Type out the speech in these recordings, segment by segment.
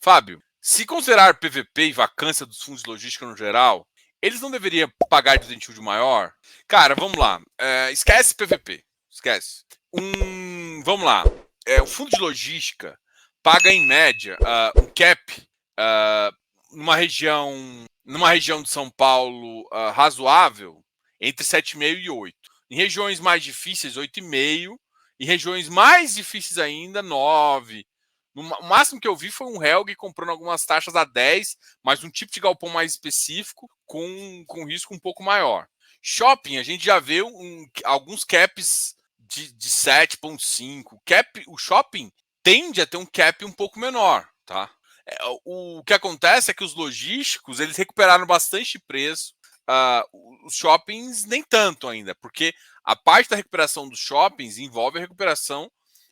Fábio, se considerar PVP e vacância dos fundos de logística no geral, eles não deveriam pagar dividend yield maior? Cara, vamos lá. Esquece PVP. Esquece. Vamos lá. O fundo de logística paga, em média, um cap numa região de São Paulo razoável entre 7,5 e 8. Em regiões mais difíceis, 8,5. Em regiões mais difíceis ainda, 9. O máximo que eu vi foi um Helg comprando algumas taxas a 10, mas um tipo de galpão mais específico com risco um pouco maior. Shopping, a gente já vê alguns caps de 7,5. O shopping tende a ter um cap um pouco menor, tá? O que acontece é que os logísticos eles recuperaram bastante preço. Os shoppings nem tanto ainda, porque a parte da recuperação dos shoppings envolve a recuperação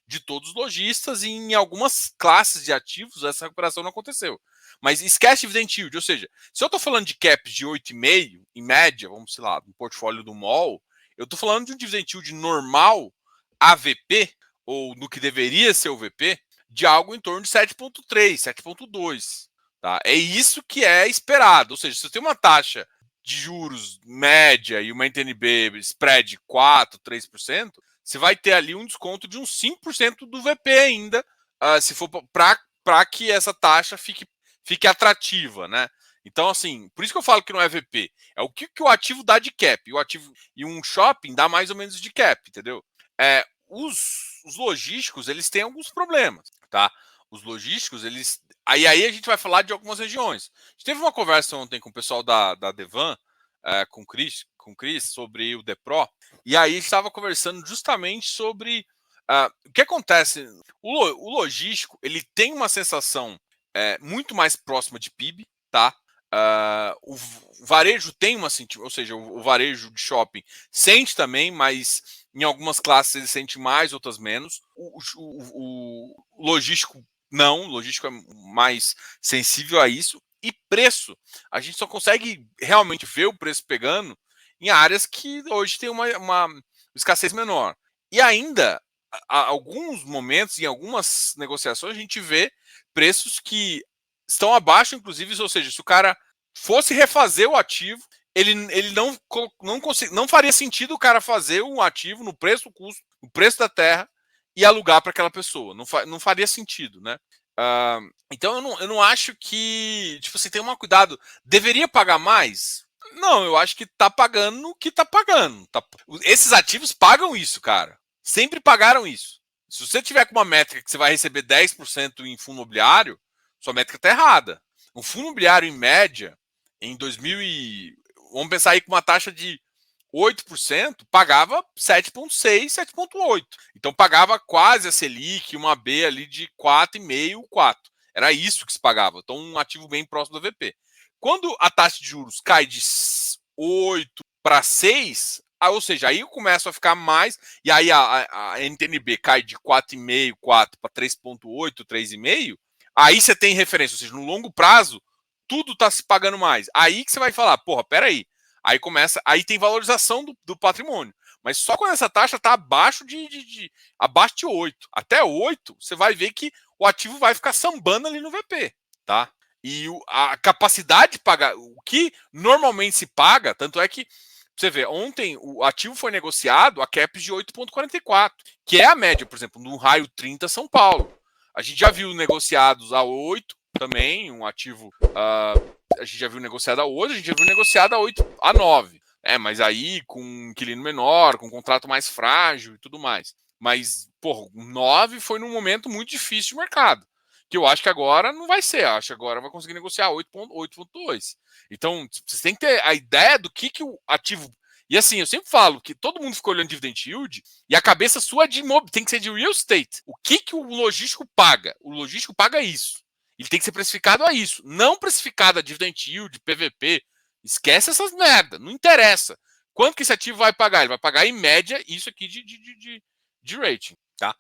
de todos os lojistas e em algumas classes de ativos essa recuperação não aconteceu. Mas esquece dividend yield, ou seja, se eu estou falando de caps de 8,5 em média, vamos sei lá, no portfólio do MOL, eu estou falando de um dividend yield normal AVP, ou no que deveria ser o VP, de algo em torno de 7,3, 7,2. Tá? É isso que é esperado. Ou seja, se você tem uma taxa de juros média e uma NTNB spread 4, 3%, você vai ter ali um desconto de uns 5% do VP ainda, se for para que essa taxa fique atrativa, né? Então, assim, por isso que eu falo que não é VP. É o que o ativo dá de cap. O ativo e um shopping dá mais ou menos de cap, entendeu? Os logísticos, eles têm alguns problemas, tá? Os logísticos, eles... Aí a gente vai falar de algumas regiões. A gente teve uma conversa ontem com o pessoal da Devan, com o Chris, sobre o DEPRO, e aí a gente estava conversando justamente sobre o que acontece. O logístico, ele tem uma sensação muito mais próxima de PIB, tá? O varejo tem uma sensação, ou seja, o varejo de shopping sente também, mas em algumas classes ele sente mais, outras menos. O logístico não, o logístico é mais sensível a isso. E preço, a gente só consegue realmente ver o preço pegando em áreas que hoje tem uma escassez menor. E ainda, a alguns momentos, em algumas negociações, a gente vê preços que estão abaixo, inclusive, ou seja, se o cara fosse refazer o ativo, ele não faria sentido o cara fazer um ativo no preço, custo, no preço da terra e alugar para aquela pessoa. Não faria sentido, né? Então eu não acho que, tipo assim, tem um cuidado. Deveria pagar mais? Não, eu acho que tá pagando o que tá pagando. Esses ativos pagam isso, cara. Sempre pagaram isso. Se você tiver com uma métrica que você vai receber 10% em fundo imobiliário, sua métrica tá errada. Um fundo imobiliário, em média, em 2000 e... Vamos pensar aí com uma taxa de 8%, pagava 7,6, 7,8. Então pagava quase a Selic, uma B ali de 4,5, 4. Era isso que se pagava. Então um ativo bem próximo do VP. Quando a taxa de juros cai de 8 para 6, ou seja, aí começa a ficar mais, e aí a NTNB cai de 4,5, 4 para 3,8, 3,5, aí você tem referência, ou seja, no longo prazo, tudo está se pagando mais. Aí que você vai falar, porra, peraí. Aí tem valorização do patrimônio. Mas só quando essa taxa está abaixo abaixo de 8. Até 8, você vai ver que o ativo vai ficar sambando ali no VP, tá? E a capacidade de pagar, o que normalmente se paga, tanto é que, você vê, ontem o ativo foi negociado a caps de 8,44, que é a média, por exemplo, no raio 30 São Paulo. A gente já viu negociados a 8 também, um ativo... a gente já viu negociado a 8, a gente já viu negociado a 8, a 9. Mas aí com um inquilino menor, com um contrato mais frágil e tudo mais. Mas, porra, 9 foi num momento muito difícil de mercado. Que eu acho que agora não vai ser. Eu acho que agora vai conseguir negociar 8,2. Então, você tem que ter a ideia do que o ativo... E assim, eu sempre falo que todo mundo ficou olhando dividend yield e a cabeça sua é de imóvel, tem que ser de real estate. O que o logístico paga? O logístico paga isso. Ele tem que ser precificado a isso. Não precificado a dividend yield, PVP. Esquece essas merda. Não interessa. Quanto que esse ativo vai pagar? Ele vai pagar, em média, isso aqui de rating. Tá?